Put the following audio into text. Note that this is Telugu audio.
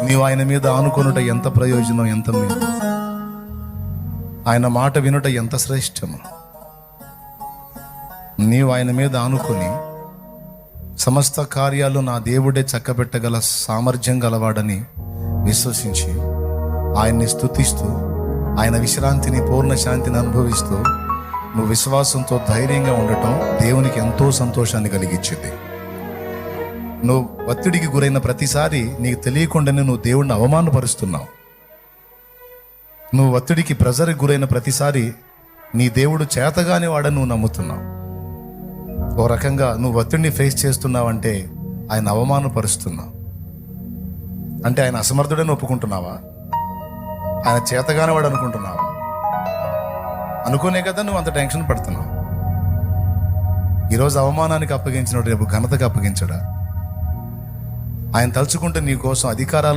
నీవు ఆయన మీద ఆనుకొనుట ఎంత ప్రయోజనం, ఎంత మేలు. ఆయన మాట వినుట ఎంత శ్రేష్టము. నీవు ఆయన మీద ఆనుకొని సమస్త కార్యాలు నా దేవుడే చక్కబెట్టగల సామర్థ్యం గలవాడని విశ్వసించి ఆయన్ని స్తుతిస్తూ ఆయన విశ్రాంతిని, పూర్ణ శాంతిని అనుభవిస్తూ నువ్వు విశ్వాసంతో ధైర్యంగా ఉండటం దేవునికి ఎంతో సంతోషాన్ని కలిగించింది. నువ్వు ఒత్తిడికి గురైన ప్రతిసారి నీకు తెలియకుండానే నువ్వు దేవుడిని అవమానపరుస్తున్నావు. నువ్వు ఒత్తిడికి, ప్రెజర్కి గురైన ప్రతిసారి నీ దేవుడు చేతగాని వాడని నువ్వు నమ్ముతున్నావు. ఓ రకంగా నువ్వు ఒత్తిడిని ఫేస్ చేస్తున్నావంటే ఆయన అవమానపరుస్తున్నావు. అంటే ఆయన అసమర్థుడని ఒప్పుకుంటున్నావా? ఆయన చేతగాని వాడు అనుకుంటున్నావా? అనుకునే కదా నువ్వు అంత టెన్షన్ పడుతున్నావు. ఈరోజు అవమానానికి అప్పగించినోడు రేపు ఘనతకు అప్పగించడా? ఆయన తలుచుకుంటే నీ కోసం అధికారాలను